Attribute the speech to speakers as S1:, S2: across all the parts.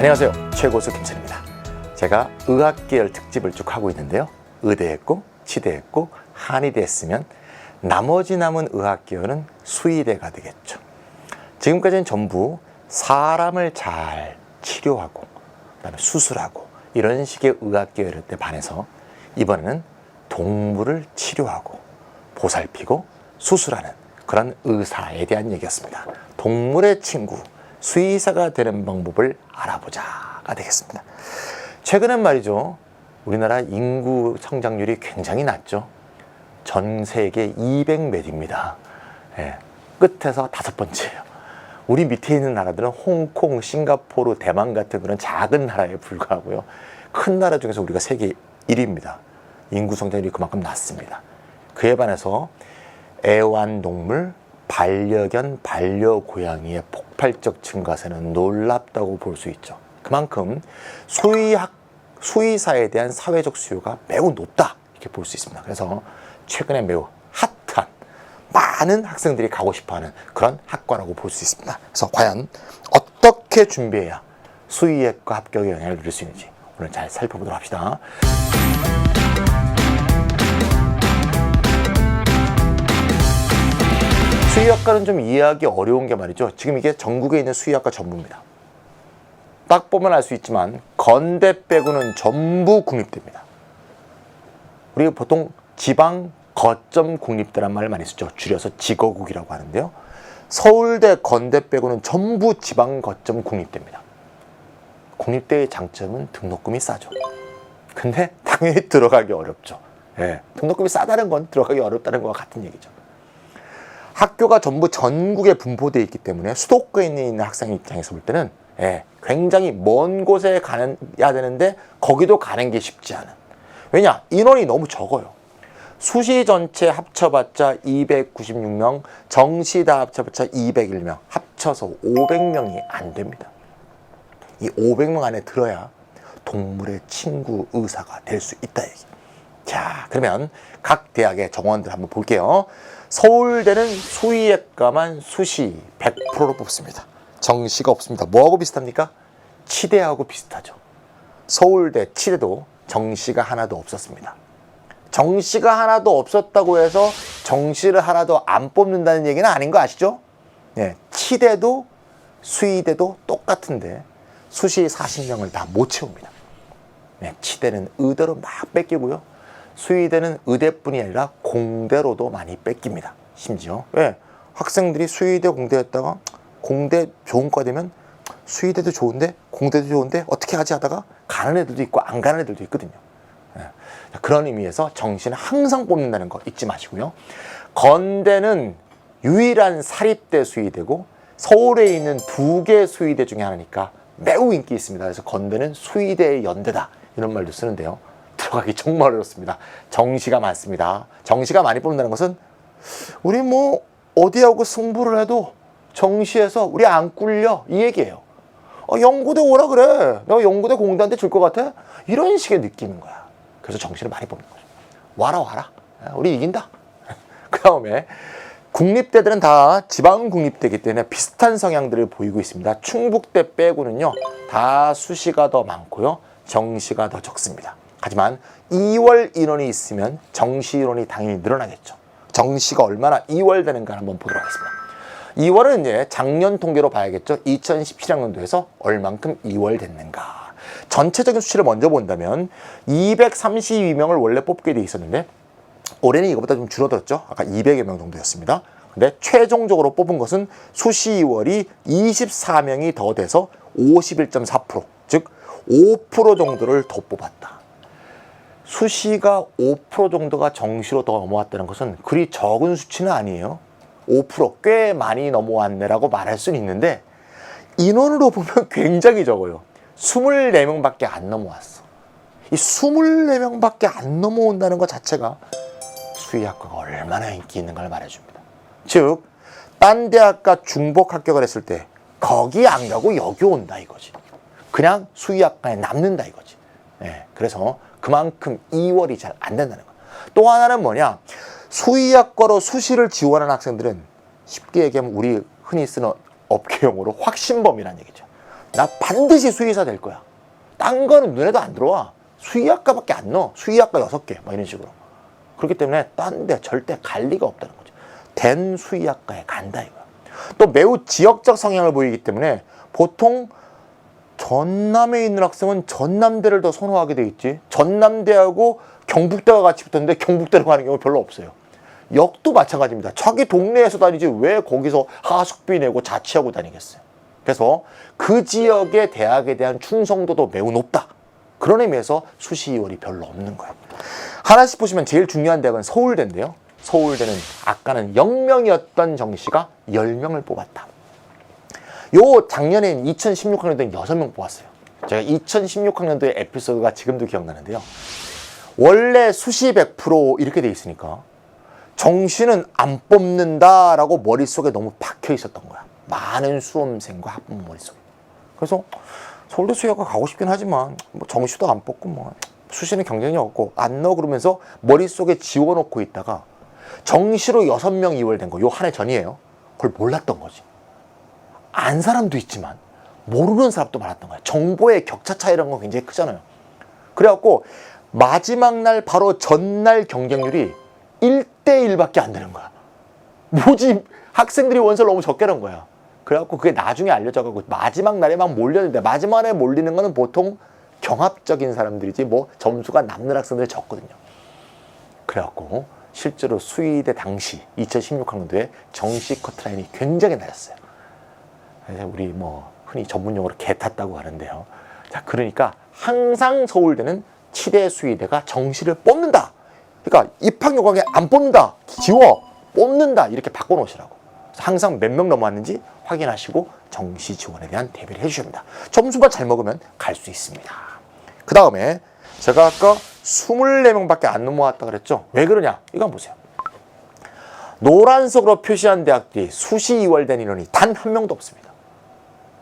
S1: 안녕하세요. 최고수 김천입니다. 제가 의학계열 특집을 쭉 하고 있는데요. 의대했고 치대했고 한의대 했으면 나머지 남은 의학계열은 수의대가 되겠죠. 지금까지는 전부 사람을 잘 치료하고 그다음에 수술하고 이런 식의 의학계열에 반해서 이번에는 동물을 치료하고 보살피고 수술하는 그런 의사에 대한 얘기였습니다. 동물의 친구, 수의사가 되는 방법을 알아보자가 되겠습니다. 최근엔 말이죠, 우리나라 인구 성장률이 굉장히 낮죠. 전 세계 200몇입니다. 끝에서 5번째예요. 우리 밑에 있는 나라들은 홍콩, 싱가포르, 대만 같은 그런 작은 나라에 불과하고요. 큰 나라 중에서 우리가 세계 1위입니다. 인구 성장률이 그만큼 낮습니다. 그에 반해서 애완동물, 반려견, 반려고양이의 폭발적 증가세는 놀랍다고 볼 수 있죠. 그만큼 수의사에 대한 사회적 수요가 매우 높다 이렇게 볼 수 있습니다. 그래서 최근에 매우 핫한 많은 학생들이 가고 싶어하는 그런 학과라고 볼 수 있습니다. 그래서 과연 어떻게 준비해야 수의학과 합격에 영향을 누릴 수 있는지 오늘 잘 살펴보도록 합시다. 수의학과는 좀 이해하기 어려운 게 말이죠. 지금 이게 전국에 있는 수의학과 전부입니다. 딱 보면 알 수 있지만 건대 빼고는 전부 국립대입니다. 우리가 보통 지방 거점 국립대란 말을 많이 쓰죠. 줄여서 지거국이라고 하는데요. 서울대, 건대 빼고는 전부 지방 거점 국립대입니다. 국립대의 장점은 등록금이 싸죠. 근데 당연히 들어가기 어렵죠. 등록금이 싸다는 건 들어가기 어렵다는 것과 같은 얘기죠. 학교가 전부 전국에 분포되어 있기 때문에 수도권에 있는 학생 입장에서 볼 때는 굉장히 먼 곳에 가야 되는데 거기도 가는 게 쉽지 않은. 왜냐? 인원이 너무 적어요. 수시 전체 합쳐봤자 296명, 정시 다 합쳐봤자 201명, 합쳐서 500명이 안 됩니다. 이 500명 안에 들어야 동물의 친구 의사가 될 수 있다 얘기. 자, 그러면 각 대학의 정원들 한번 볼게요. 서울대는 수의학과만 수시 100%로 뽑습니다. 정시가 없습니다. 뭐하고 비슷합니까? 치대하고 비슷하죠. 서울대, 치대도 정시가 하나도 없었습니다. 정시가 하나도 없었다고 해서 정시를 하나도 안 뽑는다는 얘기는 아닌 거 아시죠? 치대도 수의대도 똑같은데 수시 40명을 다 못 채웁니다. 치대는 의대로 막 뺏기고요. 수의대는 의대뿐이 아니라 공대로도 많이 뺏깁니다. 심지어 학생들이 수의대 공대였다가 공대 좋은 과 되면 수의대도 좋은데 공대도 좋은데 어떻게 하지 하다가 가는 애들도 있고 안 가는 애들도 있거든요. 그런 의미에서 정시는 항상 뽑는다는 거 잊지 마시고요. 건대는 유일한 사립대 수의대고 서울에 있는 2개 수의대 중에 하나니까 매우 인기 있습니다. 그래서 건대는 수의대의 연대다 이런 말도 쓰는데요. 들어가기 정말 어렵습니다. 정시가 많습니다. 정시가 많이 뽑는다는 것은 우리 뭐 어디하고 승부를 해도 정시에서 우리 안 꿀려 이 얘기예요. 연고대 오라 그래. 내가 연고대 공대한테 줄 것 같아? 이런 식의 느낌인 거야. 그래서 정시를 많이 뽑는 거죠. 와라. 우리 이긴다. 그 다음에 국립대들은 다 지방 국립대이기 때문에 비슷한 성향들을 보이고 있습니다. 충북대 빼고는요. 다 수시가 더 많고요. 정시가 더 적습니다. 하지만 2월 인원이 있으면 정시 인원이 당연히 늘어나겠죠. 정시가 얼마나 2월 되는가 한번 보도록 하겠습니다. 2월은 이제 작년 통계로 봐야겠죠. 2017학년도에서 얼만큼 2월 됐는가. 전체적인 수치를 먼저 본다면 232명을 원래 뽑게 돼 있었는데 올해는 이거보다 좀 줄어들었죠. 아까 200여 명 정도였습니다. 근데 최종적으로 뽑은 것은 수시 2월이 24명이 더 돼서 51.4%, 즉 5% 정도를 더 뽑았다. 수시가 5% 정도가 정시로 더 넘어왔다는 것은 그리 적은 수치는 아니에요. 5% 꽤 많이 넘어왔네라고 말할 수는 있는데 인원으로 보면 굉장히 적어요. 24명밖에 안 넘어왔어. 이 24명밖에 안 넘어온다는 것 자체가 수의학과가 얼마나 인기 있는가를 말해줍니다. 즉, 딴 대학과 중복 합격을 했을 때 거기 안 가고 여기 온다 이거지. 그냥 수의학과에 남는다 이거지. 그래서 그만큼 2월이 잘 안 된다는 거야. 또 하나는 뭐냐? 수의학과로 수시를 지원하는 학생들은 쉽게 얘기하면 우리 흔히 쓰는 업계용어로 확신범이라는 얘기죠. 나 반드시 수의사 될 거야. 딴 거는 눈에도 안 들어와. 수의학과밖에 안 넣어. 수의학과 6개 막 이런 식으로. 그렇기 때문에 딴 데 절대 갈 리가 없다는 거죠. 된 수의학과에 간다 이거야. 또 매우 지역적 성향을 보이기 때문에 보통 전남에 있는 학생은 전남대를 더 선호하게 돼 있지. 전남대하고 경북대가 같이 붙었는데 경북대로 가는 경우 별로 없어요. 역도 마찬가지입니다. 자기 동네에서 다니지 왜 거기서 하숙비 내고 자취하고 다니겠어요. 그래서 그 지역의 대학에 대한 충성도도 매우 높다. 그런 의미에서 수시이월이 별로 없는 거예요. 하나씩 보시면 제일 중요한 대학은 서울대인데요. 서울대는 아까는 0명이었던 정시가 10명을 뽑았다. 요 작년엔 2016학년도에 6명 뽑았어요. 제가 2016학년도의 에피소드가 지금도 기억나는데요. 원래 수시 100% 이렇게 돼 있으니까 정시는 안 뽑는다라고 머릿속에 너무 박혀 있었던 거야. 많은 수험생과 학부모 머릿속에. 그래서 서울대 수의학과 가고 싶긴 하지만 뭐 정시도 안 뽑고 뭐 수시는 경쟁이 없고 안 넣어 그러면서 머릿속에 지워놓고 있다가 정시로 6명 이월된 거, 요 한 해 전이에요. 그걸 몰랐던 거지. 안 사람도 있지만 모르는 사람도 많았던 거야. 정보의 격차 차이라는 건 굉장히 크잖아요. 그래갖고 마지막 날 바로 전날 경쟁률이 1대1밖에 안 되는 거야. 뭐지? 학생들이 원서를 너무 적게 넣은 거야. 그래갖고 그게 나중에 알려져가지고 마지막 날에 막 몰렸는데 마지막 날에 몰리는 거는 보통 경합적인 사람들이지 뭐 점수가 남는 학생들이 적거든요. 그래갖고 실제로 수의대 당시 2016학년도에 정시 커트라인이 굉장히 낮았어요. 그래서 우리 뭐 흔히 전문용어로 개 탔다고 하는데요. 자, 그러니까 항상 서울대는 치대 수의대가 정시를 뽑는다. 그러니까 입학 요강에 안 뽑는다. 지워. 뽑는다. 이렇게 바꿔놓으시라고. 항상 몇 명 넘어왔는지 확인하시고 정시 지원에 대한 대비를 해주셔야 됩니다. 점수만 잘 먹으면 갈 수 있습니다. 그 다음에 제가 아까 24명밖에 안 넘어왔다 그랬죠. 왜 그러냐? 이거 한번 보세요. 노란색으로 표시한 대학들이 수시 이월된 인원이 단 한 명도 없습니다.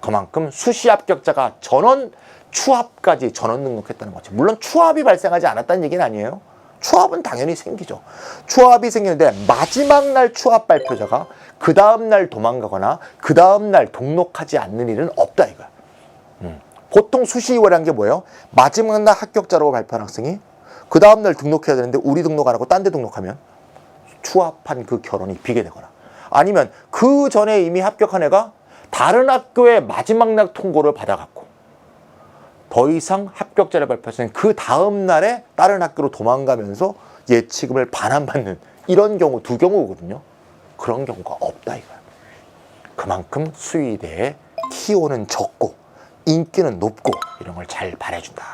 S1: 그만큼 수시 합격자가 전원 추합까지 전원 등록했다는 거죠. 물론 추합이 발생하지 않았다는 얘기는 아니에요. 추합은 당연히 생기죠. 추합이 생기는데 마지막 날 추합 발표자가 그 다음 날 도망가거나 그 다음 날 등록하지 않는 일은 없다 이거야. 보통 수시 이월이라는 게 뭐예요? 마지막 날 합격자라고 발표한 학생이 그 다음 날 등록해야 되는데 우리 등록 안 하고 딴 데 등록하면 추합한 그 결혼이 비게 되거나 아니면 그 전에 이미 합격한 애가 다른 학교의 마지막 날 통고를 받아갖고 더 이상 합격자를 발표하는 그 다음 날에 다른 학교로 도망가면서 예치금을 반환받는 이런 경우 두 경우거든요. 그런 경우가 없다 이거야. 그만큼 수의대의 키오는 적고 인기는 높고 이런 걸 잘 바래준다.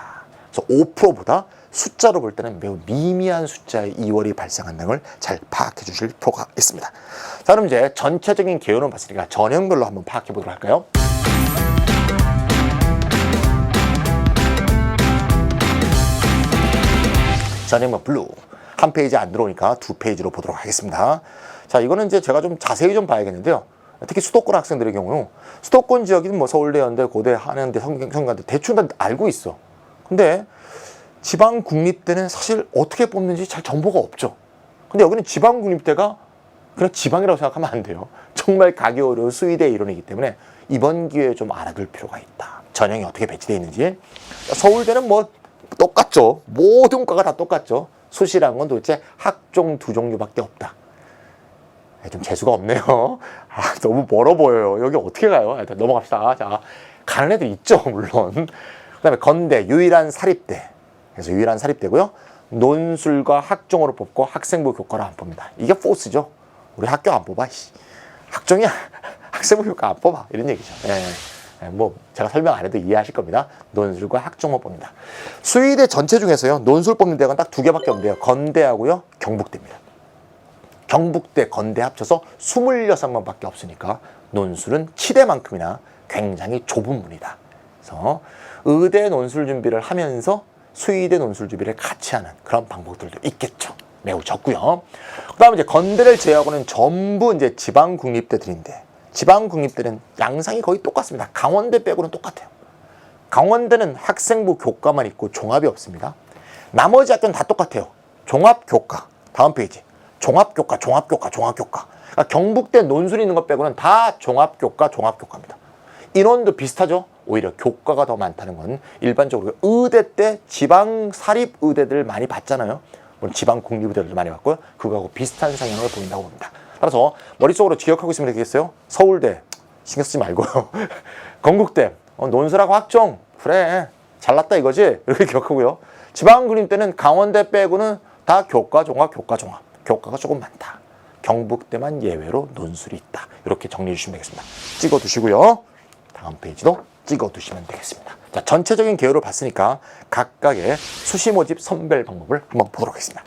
S1: 그래서 5%보다 숫자로 볼 때는 매우 미미한 숫자의 이월이 발생한다는 걸 잘 파악해 주실 필요가 있습니다. 자, 그럼 이제 전체적인 개요는 봤으니까 전형별로 한번 파악해 보도록 할까요? 전형별 블루. 한 페이지 안 들어오니까 두 페이지로 보도록 하겠습니다. 자, 이거는 이제 제가 좀 자세히 좀 봐야겠는데요. 특히 수도권 학생들의 경우 수도권 지역이든 뭐 서울대, 연대, 고대, 한양대, 성균관대 대충 다 알고 있어. 근데 지방 국립대는 사실 어떻게 뽑는지 잘 정보가 없죠. 근데 여기는 지방 국립대가 그냥 지방이라고 생각하면 안 돼요. 정말 가기 어려운 수의대 이론이기 때문에 이번 기회에 좀 알아둘 필요가 있다. 전형이 어떻게 배치되어 있는지. 서울대는 뭐 똑같죠. 모든 과가 다 똑같죠. 수시라는 건 도대체 학종 두 종류밖에 없다. 좀 재수가 없네요. 아, 너무 멀어 보여요. 여기 어떻게 가요? 일단 넘어갑시다. 자, 가는 애들 있죠, 물론. 그 다음에 건대, 유일한 사립대. 그래서 유일한 사립대고요. 논술과 학종으로 뽑고 학생부 교과로 안 뽑니다. 이게 포스죠. 우리 학교 안 뽑아. 학종이야. 학생부 교과 안 뽑아. 이런 얘기죠. 뭐 제가 설명 안 해도 이해하실 겁니다. 논술과 학종만 뽑니다. 수의대 전체 중에서요. 논술 뽑는 대학은 딱 두 개밖에 없는데요. 건대하고요. 경북대입니다. 경북대, 건대 합쳐서 26명밖에 없으니까 논술은 치대만큼이나 굉장히 좁은 문이다. 그래서 의대 논술 준비를 하면서 수의대 논술 준비를 같이 하는 그런 방법들도 있겠죠. 매우 적고요. 그다음에 이제 건대를 제외하고는 전부 이제 지방 국립대들인데 지방 국립대는 양상이 거의 똑같습니다. 강원대 빼고는 똑같아요. 강원대는 학생부 교과만 있고 종합이 없습니다. 나머지 학교는 다 똑같아요. 종합교과. 다음 페이지. 종합교과. 그러니까 경북대 논술 있는 것 빼고는 다 종합교과입니다. 인원도 비슷하죠. 오히려 교과가 더 많다는 건 일반적으로 의대 때 지방 사립 의대들 많이 봤잖아요. 물론 지방 국립의대들도 많이 봤고요. 그거하고 비슷한 성향을 보인다고 봅니다. 따라서 머릿속으로 기억하고 있으면 되겠어요. 서울대 신경 쓰지 말고요. 건국대 논술하고 학종 그래 잘났다 이거지 이렇게 기억하고요. 지방국립대는 강원대 빼고는 다 교과 종합 교과가 조금 많다. 경북대만 예외로 논술이 있다. 이렇게 정리해 주시면 되겠습니다. 찍어 두시고요. 다음 페이지도 찍어 두시면 되겠습니다. 자, 전체적인 개요를 봤으니까 각각의 수시 모집 선별 방법을 한번 보도록 하겠습니다.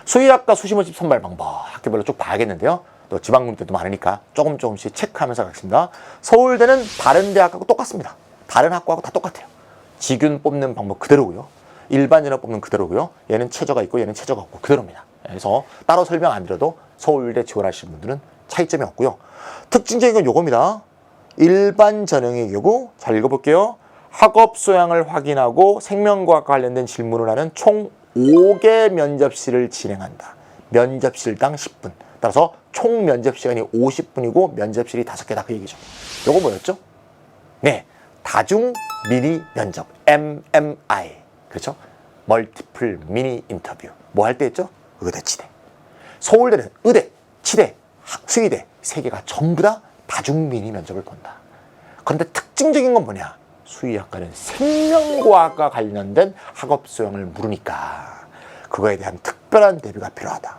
S1: 수의학과 수시 모집 선발 방법 학교별로 쭉 봐야겠는데요. 또 지방국립대도 많으니까 조금씩 체크하면서 가겠습니다. 서울대는 다른 대학하고 똑같습니다. 다른 학과하고 다 똑같아요. 직윤 뽑는 방법 그대로고요. 일반 전형 뽑는 그대로고요. 얘는 최저가 있고 얘는 최저가 없고 그대로입니다. 그래서 따로 설명 안 드려도 서울대 지원하시는 분들은 차이점이 없고요. 특징적인 건 요겁니다. 일반 전형의 경우 잘 읽어볼게요. 학업 소양을 확인하고 생명과학과 관련된 질문을 하는 총 5개 면접실을 진행한다. 면접실당 10분. 따라서 총 면접 시간이 50분이고 면접실이 5개다 그 얘기죠. 요거 뭐였죠? 네, 다중 미니 면접 MMI. 그렇죠? 멀티플 미니 인터뷰. 뭐 할 때 했죠? 의대, 치대. 서울대는 의대, 치대, 수의대 3개가 전부 다 다중 미니 면접을 본다. 그런데 특징적인 건 뭐냐? 수의학과는 생명과학과 관련된 학업 소양을 물으니까 그거에 대한 특별한 대비가 필요하다.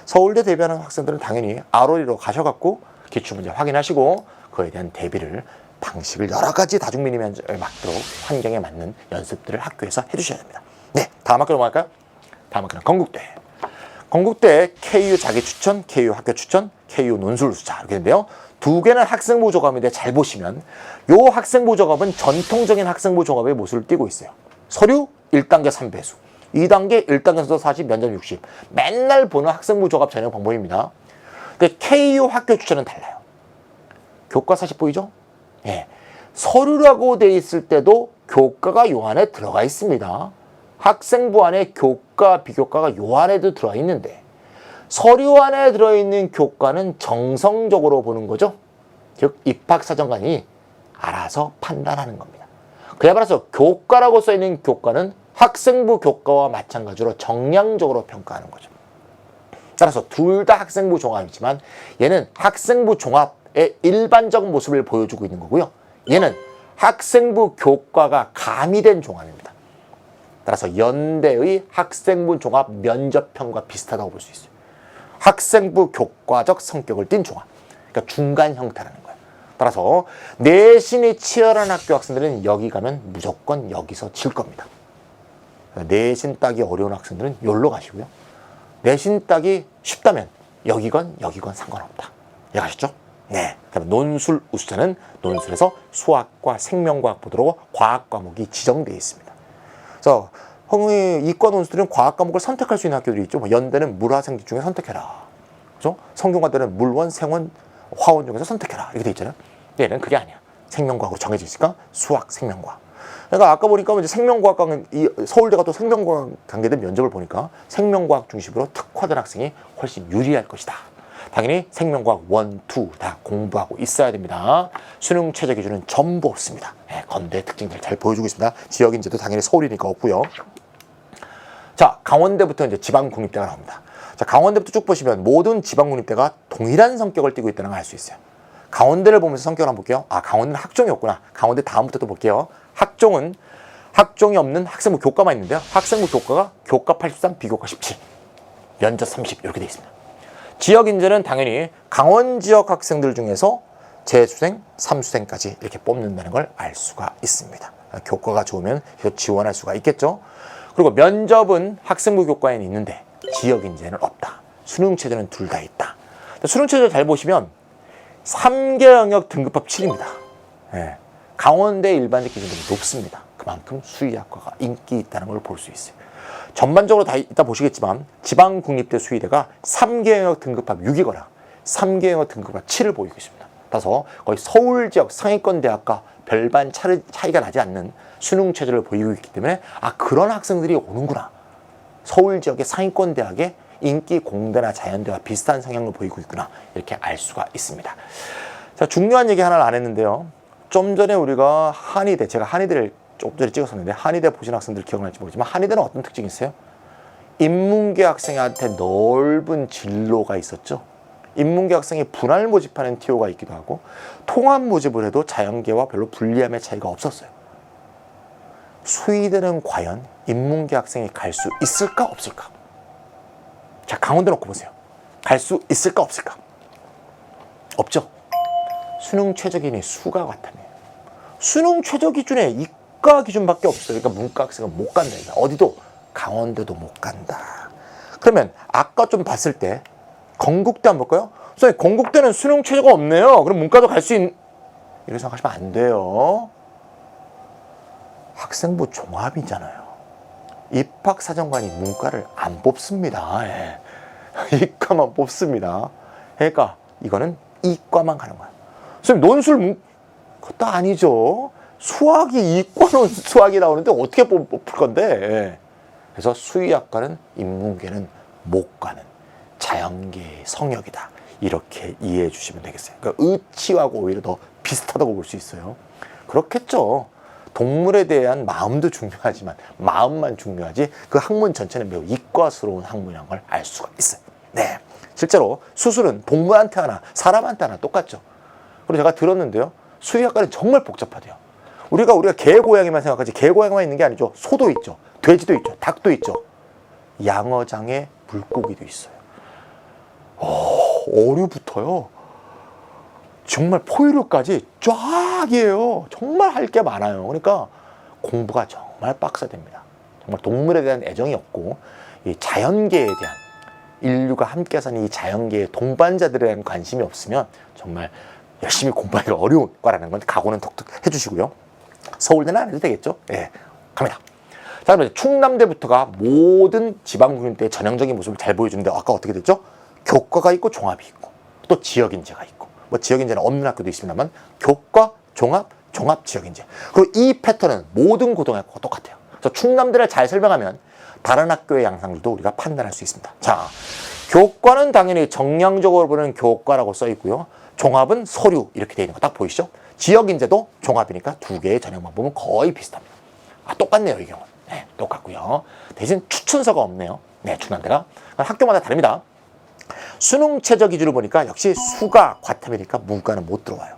S1: 서울대 대비하는 학생들은 당연히 ROE로 가셔갖고 기출문제 확인하시고 그거에 대한 대비를 방식을 여러 가지 다중미니 면접에 맞도록 환경에 맞는 연습들을 학교에서 해주셔야 됩니다. 네, 다음 학교 넘어갈까요? 다음 학교는 건국대. 건국대 KU 자기 추천, KU 학교 추천, KU 논술 수자 이렇게 되는데요. 2개는 학생부 종합인데 잘 보시면 요 학생부 종합은 전통적인 학생부 종합의 모습을 띠고 있어요. 서류 1단계 3배수, 2단계 1단계에서 40, 면접 60. 맨날 보는 학생부 종합 전형 방법입니다. 근데 KU 학교 추천은 달라요. 교과 40 보이죠? 예. 서류라고 돼 있을 때도 교과가 요 안에 들어가 있습니다. 학생부 안에 교과, 비교과가 요 안에도 들어가 있는데 서류 안에 들어있는 교과는 정성적으로 보는 거죠. 즉 입학사정관이 알아서 판단하는 겁니다. 그에 따라서 교과라고 써있는 교과는 학생부 교과와 마찬가지로 정량적으로 평가하는 거죠. 따라서 둘 다 학생부 종합이지만 얘는 학생부 종합의 일반적 모습을 보여주고 있는 거고요. 얘는 학생부 교과가 가미된 종합입니다. 따라서 연대의 학생부 종합 면접편과 비슷하다고 볼 수 있어요. 학생부 교과적 성격을 띤 종합. 그러니까 중간 형태라는 거예요. 따라서 내신이 치열한 학교 학생들은 여기 가면 무조건 여기서 질 겁니다. 내신 따기 어려운 학생들은 여기로 가시고요. 내신 따기 쉽다면 여기건 상관없다. 이해가셨죠? 네. 그다음에 논술 우수자는 논술에서 수학과 생명과학 보도록 과학 과목이 지정되어 있습니다. 그래서 이과 논술들은 과학 과목을 선택할 수 있는 학교들이 있죠. 뭐 연대는 물화생지 중에 선택해라. 그렇죠? 성균관대는 물원, 생원, 화원 중에서 선택해라. 이렇게 돼 있잖아요. 얘는 그게 아니야. 생명과학으로 정해져 있으니까 수학, 생명과학. 그러니까 아까 보니까 이제 생명과학과는 서울대가 또 생명과학 관계된 면접을 보니까 생명과학 중심으로 특화된 학생이 훨씬 유리할 것이다. 당연히 생명과학 1, 2 다 공부하고 있어야 됩니다. 수능 최저 기준은 전부 없습니다. 네, 건대 특징들 잘 보여주고 있습니다. 지역 인재도 당연히 서울이니까 없고요. 자, 강원대부터 이제 지방국립대가 나옵니다. 자, 강원대부터 쭉 보시면 모든 지방국립대가 동일한 성격을 띠고 있다는 걸 알 수 있어요. 강원대를 보면서 성격을 한번 볼게요. 아, 강원대는 학종이 없구나. 강원대 다음부터 또 볼게요. 학종은 학종이 없는 학생부 교과만 있는데요. 학생부 교과가 교과 83, 비교과 17, 면접 30 이렇게 돼 있습니다. 지역 인재는 당연히 강원 지역 학생들 중에서 재수생, 3수생까지 이렇게 뽑는다는 걸 알 수가 있습니다. 교과가 좋으면 지원할 수가 있겠죠. 그리고 면접은 학생부 교과에는 있는데 지역 인재는 없다. 수능 체제는 둘 다 있다. 수능 체제 잘 보시면 3개 영역 등급합 7입니다. 네. 강원대 일반적 기준점이 높습니다. 그만큼 수의학과가 인기 있다는 걸 볼 수 있어요. 전반적으로 다 이따 보시겠지만 지방국립대 수의대가 3개 영역 등급합 6이거나 3개 영역 등급합 7을 보이고 있습니다. 따라서 거의 서울 지역 상위권 대학과 별반 차이가 나지 않는 수능 체제를 보이고 있기 때문에 아, 그런 학생들이 오는구나. 서울 지역의 상위권 대학에 인기 공대나 자연대와 비슷한 성향을 보이고 있구나 이렇게 알 수가 있습니다. 자, 중요한 얘기 하나를 안 했는데요. 좀 전에 우리가 한의대, 제가 한의대를 조금 전에 찍었었는데 한의대 보신 학생들 기억날지 모르지만 한의대는 어떤 특징이 있어요? 인문계 학생한테 넓은 진로가 있었죠. 인문계 학생이 분할 모집하는 TO가 있기도 하고 통합 모집을 해도 자연계와 별로 불리함의 차이가 없었어요. 수의대는 과연 인문계 학생이 갈 수 있을까 없을까? 자, 강원도 놓고 보세요. 갈 수 있을까 없을까? 없죠. 수능 최저 기준이 수가 과탐이에요. 수능 최저 기준에 이과 기준밖에 없어요. 그러니까 문과 학생은 못 간다. 어디도 강원도도 못 간다. 그러면 아까 좀 봤을 때 건국대 한번 볼까요? 선생님, 건국대는 수능 최저가 없네요. 그럼 문과도 갈 수 이렇게 생각하시면 안 돼요. 학생부 종합이잖아요. 입학사정관이 문과를 안 뽑습니다. 예. 이과만 뽑습니다. 그러니까 이거는 이과만 가는 거야. 선생님, 논술 그것도 아니죠. 수학이 이과는 수학이 나오는데 어떻게 뽑을 건데? 예. 그래서 수의학과는 인문계는 못 가는 자연계의 성역이다. 이렇게 이해해 주시면 되겠어요. 그러니까 의치하고 오히려 더 비슷하다고 볼 수 있어요. 그렇겠죠. 동물에 대한 마음도 중요하지만 마음만 중요하지 그 학문 전체는 매우 이과스러운 학문이라는 걸 알 수가 있어요. 네, 실제로 수술은 동물한테 하나 사람한테 하나 똑같죠. 그리고 제가 들었는데요, 수의학과는 정말 복잡하대요. 우리가 개 고양이만 생각하지 개 고양이만 있는 게 아니죠. 소도 있죠, 돼지도 있죠, 닭도 있죠, 양어장에 물고기도 있어요. 어류부터요 정말 포유류까지 쫙이에요. 정말 할 게 많아요. 그러니까 공부가 정말 빡세됩니다. 정말 동물에 대한 애정이 없고 이 자연계에 대한 인류가 함께 사는 이 자연계의 동반자들에 대한 관심이 없으면 정말 열심히 공부하기가 어려운 거라는 건 각오는 톡톡 해주시고요. 서울대는 안 해도 되겠죠? 예, 갑니다. 자, 그러면 충남대부터가 모든 지방국립대의 전형적인 모습을 잘 보여주는데 아까 어떻게 됐죠? 교과가 있고 종합이 있고 또 지역인재가 있고 뭐 지역인재는 없는 학교도 있습니다만 교과, 종합, 종합, 지역인재. 그리고 이 패턴은 모든 고등학교가 똑같아요. 그래서 충남대를 잘 설명하면 다른 학교의 양상들도 우리가 판단할 수 있습니다. 자, 교과는 당연히 정량적으로 보는 교과라고 써 있고요. 종합은 서류 이렇게 되어 있는 거 딱 보이시죠? 지역인재도 종합이니까 두 개의 전형만 보면 거의 비슷합니다. 아, 똑같네요, 이 경우는. 네, 똑같고요. 대신 추천서가 없네요. 네, 충남대가. 학교마다 다릅니다. 수능 최저 기준을 보니까 역시 수가 과탐이니까 문과는 못 들어와요.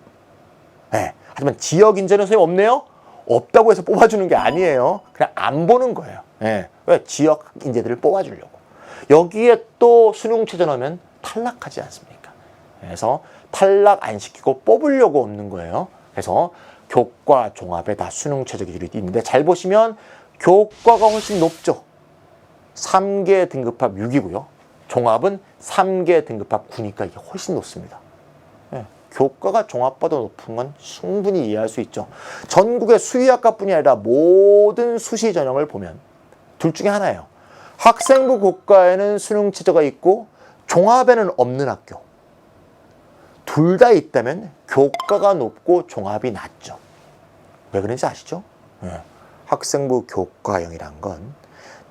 S1: 네, 하지만 지역 인재는 선생님 없네요? 없다고 해서 뽑아주는 게 아니에요. 그냥 안 보는 거예요. 네, 왜? 지역 인재들을 뽑아주려고. 여기에 또 수능 최저 넣으면 탈락하지 않습니까? 그래서 탈락 안 시키고 뽑으려고 없는 거예요. 그래서 교과, 종합에 다 수능 최저 기준이 있는데 잘 보시면 교과가 훨씬 높죠. 3개 등급합 6이고요. 종합은 3개 등급합 9니까 이게 훨씬 높습니다. 네, 교과가 종합보다 높은 건 충분히 이해할 수 있죠. 전국의 수의학과뿐이 아니라 모든 수시 전형을 보면 둘 중에 하나예요. 학생부 교과에는 수능 최저가 있고 종합에는 없는 학교. 둘 다 있다면 교과가 높고 종합이 낮죠. 왜 그런지 아시죠? 네, 학생부 교과형이란 건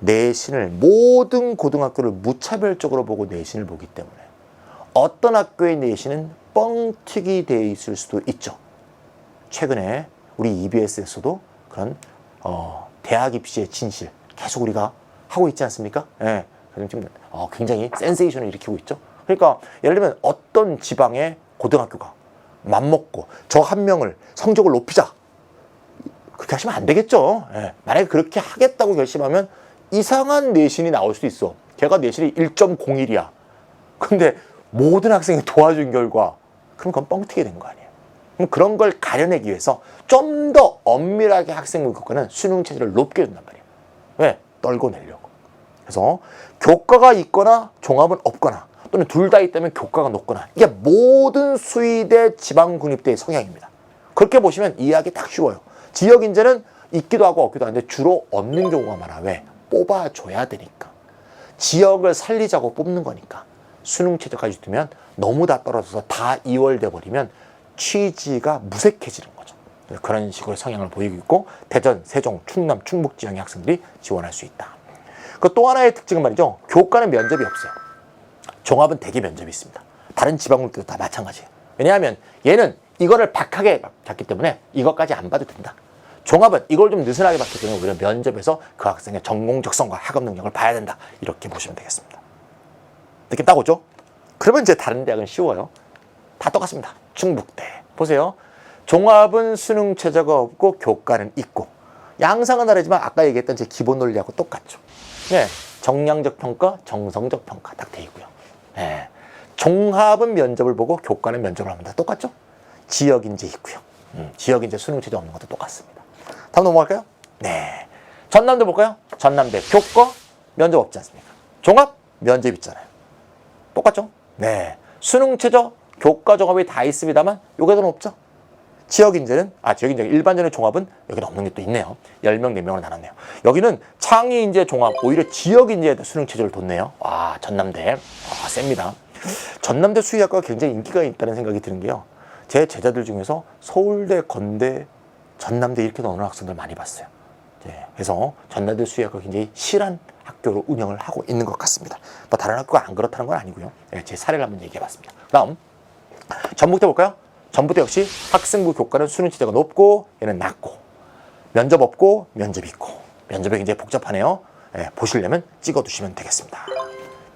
S1: 내신을 모든 고등학교를 무차별적으로 보고 내신을 보기 때문에 어떤 학교의 내신은 뻥튀기 되어 있을 수도 있죠. 최근에 우리 EBS에서도 그런 대학 입시의 진실 계속 우리가 하고 있지 않습니까? 예, 지금 굉장히 센세이션을 일으키고 있죠. 그러니까 예를 들면 어떤 지방의 고등학교가 맘먹고 저 한 명을 성적을 높이자 그렇게 하시면 안 되겠죠. 예, 만약에 그렇게 하겠다고 결심하면 이상한 내신이 나올 수도 있어. 걔가 내신이 1.01이야. 근데 모든 학생이 도와준 결과 그럼 그건 뻥튀기 된 거 아니에요. 그럼 그런 걸 가려내기 위해서 좀 더 엄밀하게 학생부 교과는 수능 체제를 높게 준단 말이에요. 왜? 떨고 내려고. 그래서 교과가 있거나 종합은 없거나 또는 둘 다 있다면 교과가 높거나 이게 모든 수의대 지방국립대의 성향입니다. 그렇게 보시면 이해하기 딱 쉬워요. 지역인재는 있기도 하고 없기도 하는데 주로 없는 경우가 많아. 왜? 뽑아줘야 되니까. 지역을 살리자고 뽑는 거니까. 수능 최저까지 두면 너무 다 떨어져서 다 2월 돼버리면 취지가 무색해지는 거죠. 그런 식으로 성향을 보이고 있고 대전, 세종, 충남, 충북 지역의 학생들이 지원할 수 있다. 그 또 하나의 특징은 말이죠. 교과는 면접이 없어요. 종합은 대개 면접이 있습니다. 다른 지방국들도 다 마찬가지예요. 왜냐하면 얘는 이거를 박하게 잡기 때문에 이것까지 안 봐도 된다. 종합은 이걸 좀 느슨하게 봤기 때문에 오히려 면접에서 그 학생의 전공 적성과 학업 능력을 봐야 된다. 이렇게 보시면 되겠습니다. 느낌 딱 오죠? 그러면 이제 다른 대학은 쉬워요. 다 똑같습니다. 충북대. 보세요. 종합은 수능 최저가 없고 교과는 있고 양상은 다르지만 아까 얘기했던 제 기본 논리하고 똑같죠. 네, 정량적 평가, 정성적 평가 딱 돼 있고요. 네, 종합은 면접을 보고 교과는 면접을 합니다. 똑같죠? 지역인재 있고요. 지역인재 수능 최저 없는 것도 똑같습니다. 다음 넘어갈까요? 네, 전남대 볼까요? 전남대 교과 면접 없지 않습니까? 종합 면접 있잖아요. 똑같죠? 네, 수능 최저 교과 종합이 다 있습니다만 요게는 없죠. 지역인재는 지역인재 일반전의 종합은 여기는 없는 게 또 있네요. 10명, 4명으로 나눴네요. 여기는 창의인재 종합 오히려 지역인재에다 수능 최저를 뒀네요. 와, 전남대 셉니다. 전남대 수의학과가 굉장히 인기가 있다는 생각이 드는 게요. 제 제자들 중에서 서울대, 건대, 전남대 이렇게 넣는 학생들 많이 봤어요. 그래서 전남대 수의학과 굉장히 실한 학교로 운영을 하고 있는 것 같습니다. 뭐 다른 학교가 안 그렇다는 건 아니고요. 제 사례를 한번 얘기해봤습니다. 다음 전북대 볼까요? 전북대 역시 학생부 교과는 수능 최저가 높고 얘는 낮고 면접 없고 면접 있고 면접이 굉장히 복잡하네요. 보시려면 찍어두시면 되겠습니다.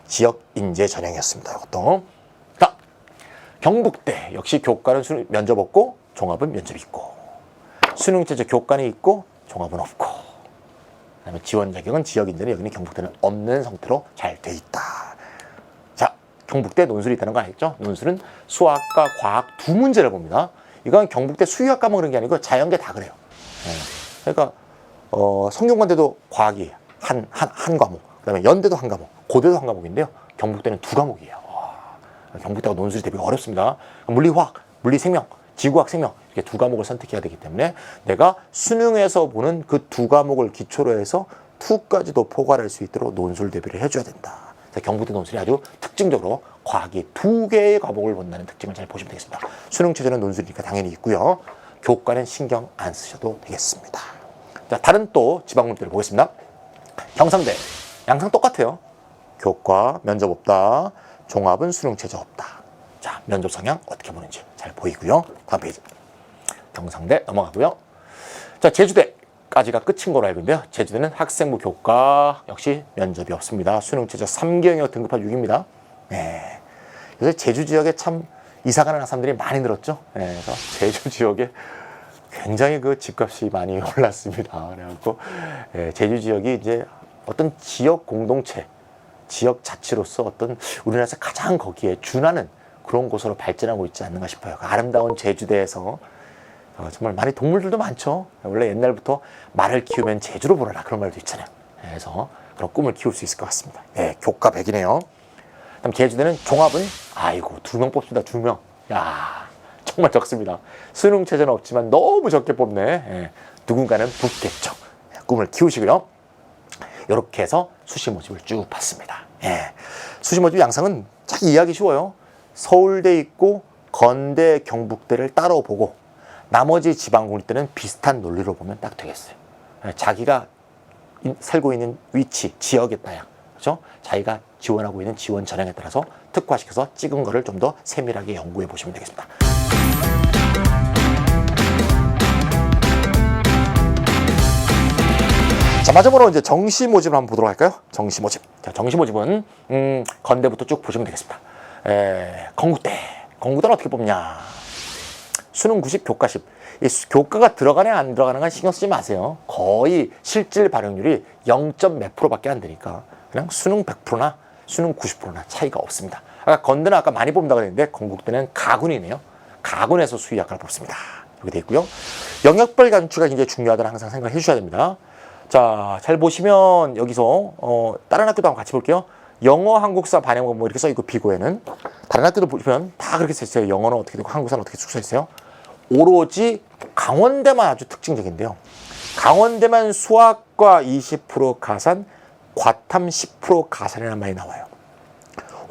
S1: 지역 인재 전형이었습니다. 이것도. 자, 경북대 역시 교과는 수능 면접 없고 종합은 면접 있고 수능 최저 교과는 있고 종합은 없고 그다음에 지원 자격은 지역 인재는 여기는 경북대는 없는 상태로 잘 돼 있다. 자, 경북대 논술이 있다는 거 알겠죠? 논술은 수학과 과학 두 문제를 봅니다. 이건 경북대 수의학과만 그런 게 아니고 자연계 다 그래요. 그러니까 성균관대도 과학이 한 과목, 그다음에 연대도 한 과목, 고대도 한 과목인데요. 경북대는 두 과목이에요. 경북대가 논술이 되게 어렵습니다. 물리화학, 물리생명, 지구학, 생명 이렇게 두 과목을 선택해야 되기 때문에 내가 수능에서 보는 그 두 과목을 기초로 해서 2까지도 포괄할 수 있도록 논술 대비를 해줘야 된다. 경북대 논술이 아주 특징적으로 과학이 2개의 과목을 본다는 특징을 잘 보시면 되겠습니다. 수능 최저는 논술이니까 당연히 있고요. 교과는 신경 안 쓰셔도 되겠습니다. 자, 다른 또 지방문제를 보겠습니다. 경상대 양상 똑같아요. 교과 면접 없다. 종합은 수능 최저 없다. 자, 면접 성향 어떻게 보는지 잘 보이고요. 다음 페이지. 경상대 넘어가고요. 자, 제주대까지가 끝인 걸로 알고 있는데요. 제주대는 학생부 교과 역시 면접이 없습니다. 수능 최저 3개영역 등급한 6입니다. 네. 요새 제주 지역에 참 이사 가는 학생들이 많이 늘었죠. 네. 그래서 제주 지역에 굉장히 그 집값이 많이 올랐습니다. 그래갖고 제주 지역이 이제 어떤 지역 공동체, 지역 자치로서 어떤 우리나라에서 가장 거기에 준하는 그런 곳으로 발전하고 있지 않는가 싶어요. 그 아름다운 제주대에서 정말 많이 동물들도 많죠. 원래 옛날부터 말을 키우면 제주로 보내라 그런 말도 있잖아요. 그래서 그런 꿈을 키울 수 있을 것 같습니다. 네, 교과 100이네요. 그다음 제주대는 종합은 아이고 2명 뽑습니다. 2명. 야, 정말 적습니다. 수능 최저는 없지만 너무 적게 뽑네. 누군가는 붙겠죠. 꿈을 키우시고요. 이렇게 해서 수시 모집을 쭉 봤습니다. 수시 모집 양상은 참 이해하기 쉬워요. 서울대 있고 건대, 경북대를 따로 보고 나머지 지방국립대는 비슷한 논리로 보면 딱 되겠어요. 자기가 살고 있는 위치, 지역에 따라 그렇죠? 자기가 지원하고 있는 지원 전형에 따라서 특화시켜서 찍은 거를 좀 더 세밀하게 연구해 보시면 되겠습니다. 자, 마지막으로 이제 정시 모집을 한번 보도록 할까요? 정시 모집. 자, 정시 모집은 건대부터 쭉 보시면 되겠습니다. 건국대는 어떻게 뽑냐? 수능 90, 교과 10. 이 교과가 들어가냐 안 들어가는 건 신경 쓰지 마세요. 거의 실질 발행률이 0. 몇 %밖에 안 되니까 그냥 수능 100%나 수능 90%나 차이가 없습니다. 아까 건대는 아까 많이 뽑는다고 했는데 건국대는 가군이네요. 가군에서 수의학과를 뽑습니다. 이렇게 돼 있고요. 영역별 간추가 굉장히 중요하다는 항상 생각해 주셔야 됩니다. 자, 잘 보시면 여기서 다른 학교도 한번 같이 볼게요. 영어, 한국사, 반영어 뭐 이렇게 써 있고 비고에는 다른 학교도 보시면 다 그렇게 써 있어요. 영어는 어떻게 되고 한국사는 어떻게 써 있어요. 오로지 강원대만 아주 특징적인데요. 강원대만 수학과 20% 가산, 과탐 10% 가산이라는 말이 나와요.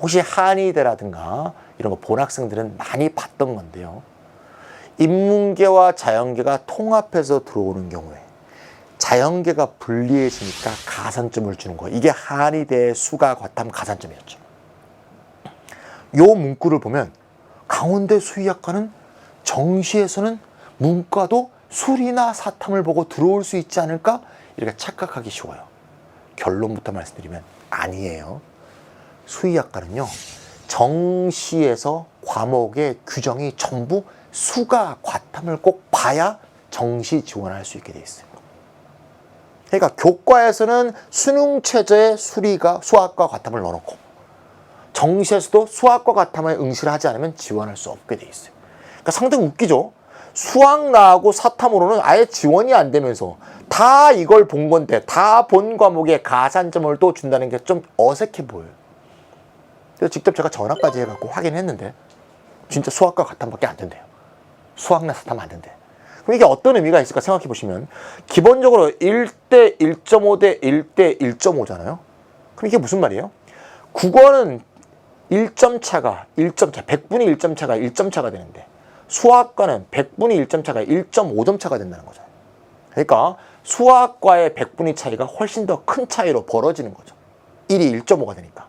S1: 혹시 한의대라든가 이런 거 본 학생들은 많이 봤던 건데요. 인문계와 자연계가 통합해서 들어오는 경우에 자연계가 불리해지니까 가산점을 주는 거예요. 이게 한의대의 수가 과탐 가산점이었죠. 요 문구를 보면 강원대 수의학과는 정시에서는 문과도 술이나 사탐을 보고 들어올 수 있지 않을까? 이렇게 착각하기 쉬워요. 결론부터 말씀드리면 아니에요. 수의학과는요, 정시에서 과목의 규정이 전부 수가 과탐을 꼭 봐야 정시 지원할 수 있게 돼 있어요. 그러니까 교과에서는 수능 최저의 수학과 과탐을 넣어놓고 정시에서도 수학과 과탐에 응시를 하지 않으면 지원할 수 없게 돼 있어요. 그러니까 상당히 웃기죠. 수학 나하고 사탐으로는 아예 지원이 안 되면서 다 이걸 본 건데 다 본 과목에 가산점을 또 준다는 게 좀 어색해 보여요. 그래서 직접 제가 전화까지 해갖고 확인했는데 진짜 수학과 과탐밖에 안 된대요. 수학나 사탐 안 된대. 그럼 이게 어떤 의미가 있을까 생각해 보시면 기본적으로 1대 1.5 대 1대 1.5잖아요. 그럼 이게 무슨 말이에요? 국어는 1점 차가 100분의 1점 차가 1점 차가 되는데 수학과는 100분의 1점 차가 1.5점 차가 된다는 거죠. 그러니까 수학과의 100분의 차이가 훨씬 더 큰 차이로 벌어지는 거죠. 1이 1.5가 되니까.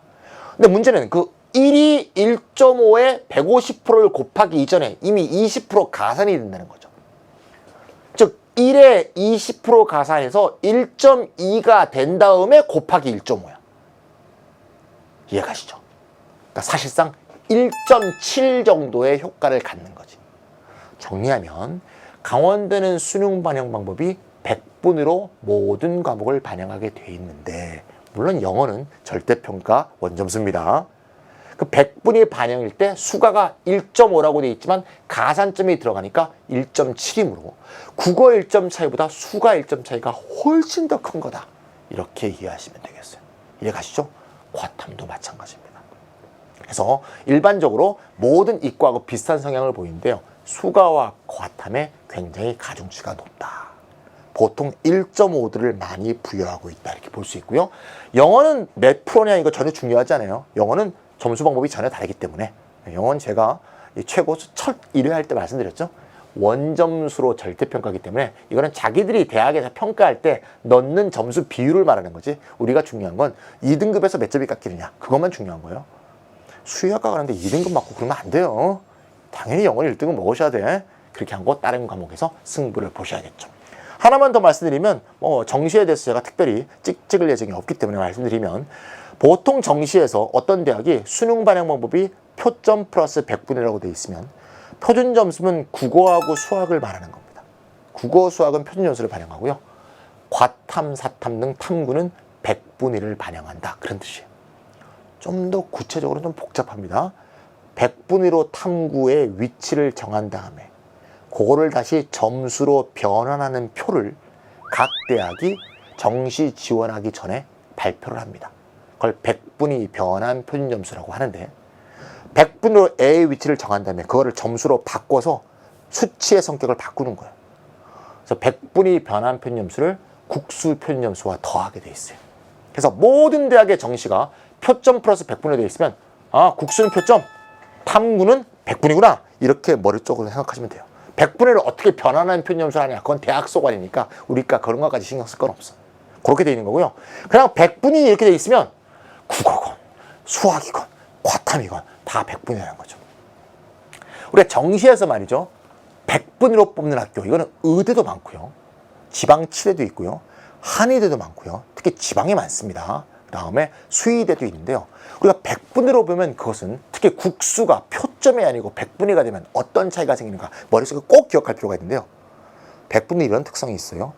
S1: 근데 문제는 그 1이 1.5에 150%를 곱하기 이전에 이미 20% 가산이 된다는 거죠. 즉 1에 20% 가산해서 1.2가 된 다음에 곱하기 1.5야. 이해가시죠? 그러니까 사실상 1.7 정도의 효과를 갖는 거지. 정리하면 강원대는 수능 반영 방법이 100분으로 모든 과목을 반영하게 돼 있는데 물론 영어는 절대평가 원점수입니다. 그 100분이 반영일 때 수가가 1.5라고 돼 있지만 가산점이 들어가니까 1.7이므로 국어 1점 차이보다 수가 1점 차이가 훨씬 더 큰 거다. 이렇게 이해하시면 되겠어요. 이해가시죠? 과탐도 마찬가지입니다. 그래서 일반적으로 모든 이과하고 비슷한 성향을 보이는데요. 수가와 과탐에 굉장히 가중치가 높다. 보통 1.5들을 많이 부여하고 있다 이렇게 볼 수 있고요. 영어는 몇 프로냐 이거 전혀 중요하지 않아요. 영어는 점수 방법이 전혀 다르기 때문에 영어는 제가 최고수 첫 1회 할 때 말씀드렸죠. 원점수로 절대평가하기 때문에 이거는 자기들이 대학에서 평가할 때 넣는 점수 비율을 말하는 거지 우리가 중요한 건 2등급에서 몇 점이 깎이느냐 그것만 중요한 거예요. 수의학과 가는데 2등급 맞고 그러면 안 돼요. 당연히 영어는 1등급 먹으셔야 돼. 그렇게 한 거 다른 과목에서 승부를 보셔야겠죠. 하나만 더 말씀드리면 정시에 대해서 제가 특별히 찍을 예정이 없기 때문에 말씀드리면 보통 정시에서 어떤 대학이 수능 반영 방법이 표점 플러스 100분이라고 돼 있으면 표준 점수는 국어하고 수학을 말하는 겁니다. 국어, 수학은 표준 점수를 반영하고요. 과탐, 사탐 등 탐구는 100분위를 반영한다. 그런 뜻이에요. 좀 더 구체적으로 좀 복잡합니다. 100분위로 탐구의 위치를 정한 다음에 그거를 다시 점수로 변환하는 표를 각 대학이 정시 지원하기 전에 발표를 합니다. 그걸 100분위 변환 표준 점수라고 하는데 100분위로 A의 위치를 정한 다음에 그거를 점수로 바꿔서 수치의 성격을 바꾸는 거예요. 그래서 100분위 변환 표준 점수를 국수 표준 점수와 더하게 돼 있어요. 그래서 모든 대학의 정시가 표점 플러스 100분위로 되어 있으면 아, 국수는 표점, 탐구는 100분위구나 이렇게 머리 쪽으로 생각하시면 돼요. 100분위를 어떻게 변환하는 표준 점수를 하냐 그건 대학 소관이니까 우리가 그런 것까지 신경 쓸 건 없어. 그렇게 되어 있는 거고요. 그냥 100분위 이렇게 되어 있으면 국어건, 수학이건, 과탐이건 다 100분위라는 거죠. 우리가 정시에서 말이죠. 100분위로 뽑는 학교 이거는 의대도 많고요. 지방치대도 있고요. 한의대도 많고요. 특히 지방에 많습니다. 그 다음에 수의대도 있는데요. 우리가 100분위로 보면 그것은 특히 국수가 표점이 아니고 100분위가 되면 어떤 차이가 생기는가 머릿속에 꼭 기억할 필요가 있는데요. 100분위 이런 특성이 있어요.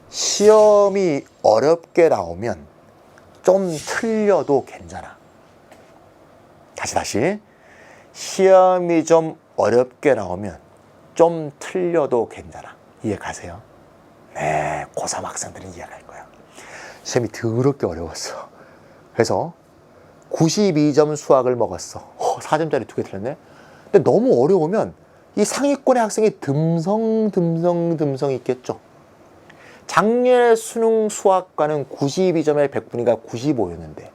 S1: 시험이 어렵게 나오면 좀 틀려도 괜찮아. 다시 시험이 좀 어렵게 나오면 좀 틀려도 괜찮아. 이해 가세요? 네, 고3 학생들은 이해할 거야. 시험이 더럽게 어려웠어. 그래서 92점 수학을 먹었어. 4점짜리 2개 틀렸네. 근데 너무 어려우면 이 상위권의 학생이 듬성 있겠죠. 작년에 수능 수학과는 92점에 100분위가 95였는데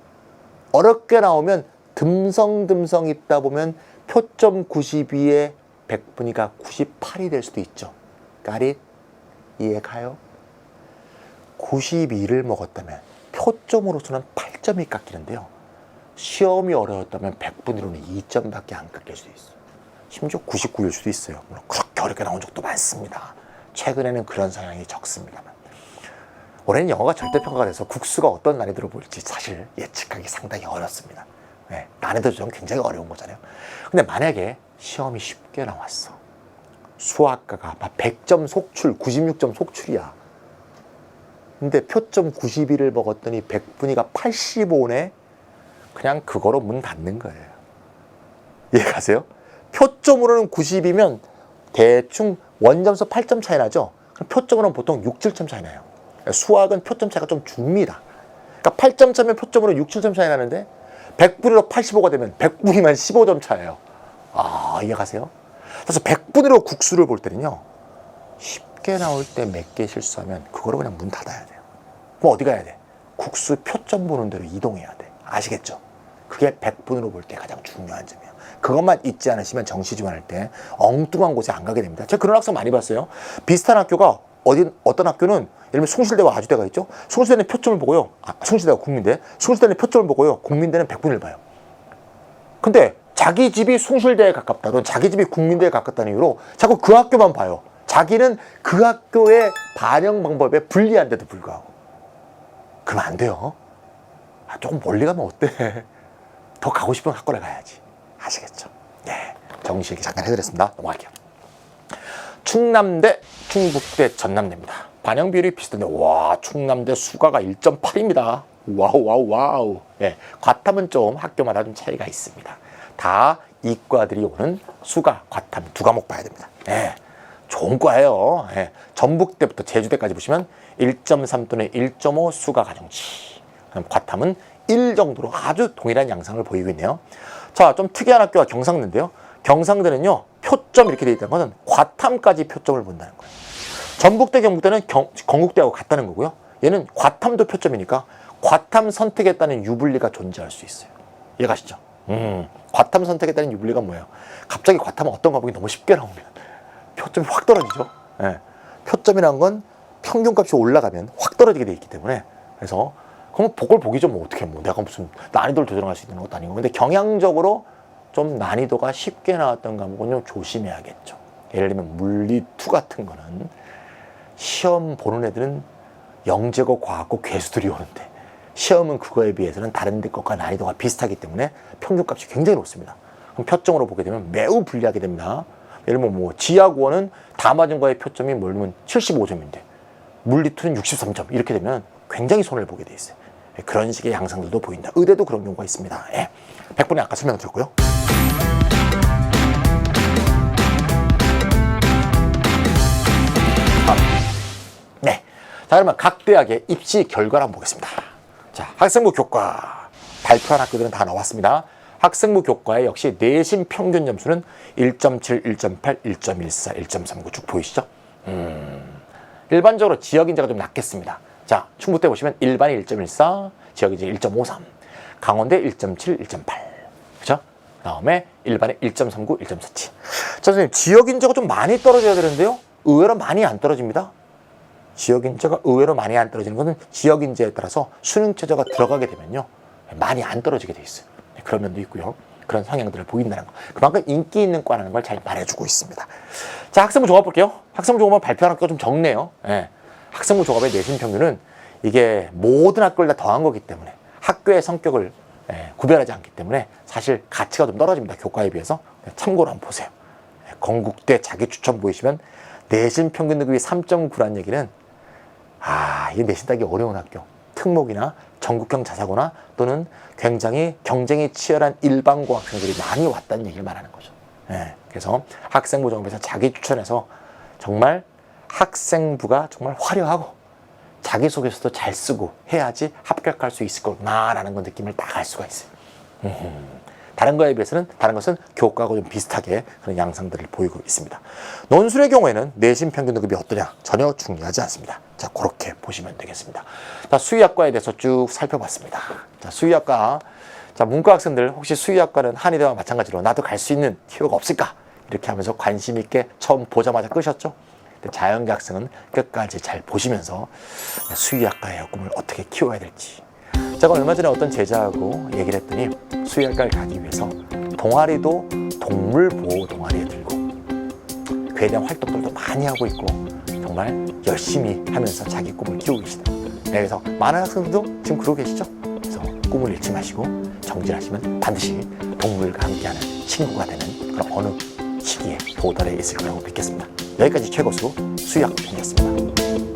S1: 어렵게 나오면 듬성 있다 보면 표점 92에 100분위가 98이 될 수도 있죠. Got it? 이해 가요? 92를 먹었다면 표점으로서는 8점이 깎이는데요. 시험이 어려웠다면 100분의 1로는 2점밖에 안 깎일 수도 있어요. 심지어 99일 수도 있어요. 물론 그렇게 어렵게 나온 적도 많습니다. 최근에는 그런 성향이 적습니다만. 올해는 영어가 절대평가가 돼서 국수가 어떤 난이도로 보일지 사실 예측하기 상당히 어렵습니다. 네, 난이도 좀 굉장히 어려운 거잖아요. 근데 만약에 시험이 쉽게 나왔어. 수학과가 100점 속출, 96점 속출이야. 근데 표점 92를 먹었더니 100분위가 85네? 그냥 그거로 문 닫는 거예요. 이해가세요? 표점으로는 90이면 대충 원점수 8점 차이 나죠? 그럼 표점으로는 보통 6, 7점 차이 나요. 수학은 표점 차이가 좀 줍니다. 그러니까 8점 차면 표점으로 6, 7점 차이 나는데 100분위로 85가 되면 100분위만 15점 차예요. 아, 이해가세요? 그래서 100분위로 국수를 볼 때는요. 쉽게 나올 때 몇 개 실수하면 그거로 그냥 문 닫아야 돼요. 그럼 어디 가야 돼? 국수 표점 보는 대로 이동해야 돼. 아시겠죠? 그게 100분으로 볼 때 가장 중요한 점이에요. 그것만 잊지 않으시면 정시지원할 때 엉뚱한 곳에 안 가게 됩니다. 제가 그런 학생 많이 봤어요. 비슷한 학교가 어떤 학교는 예를 들면 숭실대와 아주대가 있죠. 숭실대는 표점을 보고요. 숭실대가 국민대. 숭실대는 표점을 보고요. 국민대는 100분을 봐요. 근데 자기 집이 숭실대에 가깝다. 또는 자기 집이 국민대에 가깝다는 이유로 자꾸 그 학교만 봐요. 자기는 그 학교의 반영 방법에 불리한데도 불구하고. 그러면 안 돼요. 조금 멀리 가면 어때? 더 가고 싶은 학교를 가야지. 아시겠죠? 네, 정시 얘기 잠깐 해드렸습니다. 넘어갈게요. 충남대, 충북대, 전남대입니다. 반영 비율이 비슷한데 와, 충남대 수가가 1.8입니다. 와우. 네, 과탐은 좀 학교마다 좀 차이가 있습니다. 다 이과들이 오는 수가, 과탐 두 과목 봐야 됩니다. 네, 좋은 과예요. 네, 전북대부터 제주대까지 보시면 1.3 또는 1.5 수가 가정치. 그럼 과탐은 1 정도로 아주 동일한 양상을 보이고 있네요. 자, 좀 특이한 학교가 경상대인데요. 경상대는요, 표점 이렇게 돼 있다는 것은 과탐까지 표점을 본다는 거예요. 전북대, 경북대는 건국대하고 같다는 거고요. 얘는 과탐도 표점이니까 과탐 선택했다는 유불리가 존재할 수 있어요. 이해가시죠? 과탐 선택했다는 유불리가 뭐예요? 갑자기 과탐은 어떤 과목이 너무 쉽게 나오면 표점이 확 떨어지죠. 네. 표점이란 건 평균값이 올라가면 확 떨어지게 돼 있기 때문에 그래서 그럼 그걸 보기 좀 어떻게 내가 무슨 난이도를 조절할 수 있는 것도 아니고 근데 경향적으로 좀 난이도가 쉽게 나왔던 과목은 좀 조심해야겠죠. 예를 들면 물리2 같은 거는 시험 보는 애들은 영재고 과학고 괴수들이 오는데 시험은 그거에 비해서는 다른 데 것과 난이도가 비슷하기 때문에 평균값이 굉장히 높습니다. 그럼 표점으로 보게 되면 매우 불리하게 됩니다. 예를 들면 지하고원은 다 맞은 거의 표점이 뭐냐면 75점인데 물리2는 63점 이렇게 되면 굉장히 손해를 보게 돼 있어요. 그런 식의 양상들도 보인다. 의대도 그런 경우가 있습니다. 예. 100분에 아까 설명드렸고요. 네. 자, 그러면 각 대학의 입시 결과를 한번 보겠습니다. 자, 학생부 교과 발표한 학교들은 다 나왔습니다. 학생부 교과에 역시 내신 평균 점수는 1.7, 1.8, 1.14, 1.39 쭉 보이시죠? 일반적으로 지역인재가 좀 낮겠습니다. 자, 충북대 보시면 일반이 1.14, 지역인재 1.53, 강원대 1.7, 1.8. 그죠? 다음에 일반이 1.39, 1.47. 자, 선생님, 지역인재가 좀 많이 떨어져야 되는데요? 의외로 많이 안 떨어집니다. 지역인재가 의외로 많이 안 떨어지는 것은 지역인재에 따라서 수능체제가 들어가게 되면요. 많이 안 떨어지게 돼 있어요. 그런 면도 있고요. 그런 성향들을 보인다는 거. 그만큼 인기 있는 과라는 걸 잘 말해주고 있습니다. 자, 학생부 종합 볼게요. 학생부 종합은 발표한 학교가 좀 적네요. 예. 학생부 종합의 내신 평균은 이게 모든 학교를 다 더한 거기 때문에 학교의 성격을 구별하지 않기 때문에 사실 가치가 좀 떨어집니다. 교과에 비해서. 참고로 한번 보세요. 건국대 자기 추천 보이시면 내신 평균 등급이 3.9라는 얘기는 이게 내신 따기 어려운 학교. 특목이나 전국형 자사고나 또는 굉장히 경쟁이 치열한 일반고 학생들이 많이 왔다는 얘기를 말하는 거죠. 그래서 학생부 종합에서 자기 추천해서 정말 학생부가 정말 화려하고 자기소개서도 잘 쓰고 해야지 합격할 수 있을 거구나라는 건 느낌을 딱 알 수가 있어요. 다른 거에 비해서는 다른 것은 교과하고 좀 비슷하게 그런 양상들을 보이고 있습니다. 논술의 경우에는 내신 평균 등급이 어떠냐 전혀 중요하지 않습니다. 자, 그렇게 보시면 되겠습니다. 자, 수의학과에 대해서 쭉 살펴봤습니다. 자, 수의학과. 자, 문과 학생들 혹시 수의학과는 한의대와 마찬가지로 나도 갈 수 있는 기회가 없을까? 이렇게 하면서 관심 있게 처음 보자마자 끄셨죠? 자연계학생은 끝까지 잘 보시면서 수의학과의 꿈을 어떻게 키워야 될지. 제가 얼마 전에 어떤 제자하고 얘기를 했더니 수의학과를 가기 위해서 동아리도 동물보호 동아리에 들고 그에 대한 활동들도 많이 하고 있고 정말 열심히 하면서 자기 꿈을 키우고 계시다. 그래서 많은 학생들도 지금 그러고 계시죠? 그래서 꿈을 잃지 마시고 정진하시면 반드시 동물과 함께하는 친구가 되는 그런 어느 시기에 도달해 있을 거라고 믿겠습니다. 여기까지 최고수 수의학생이었습니다.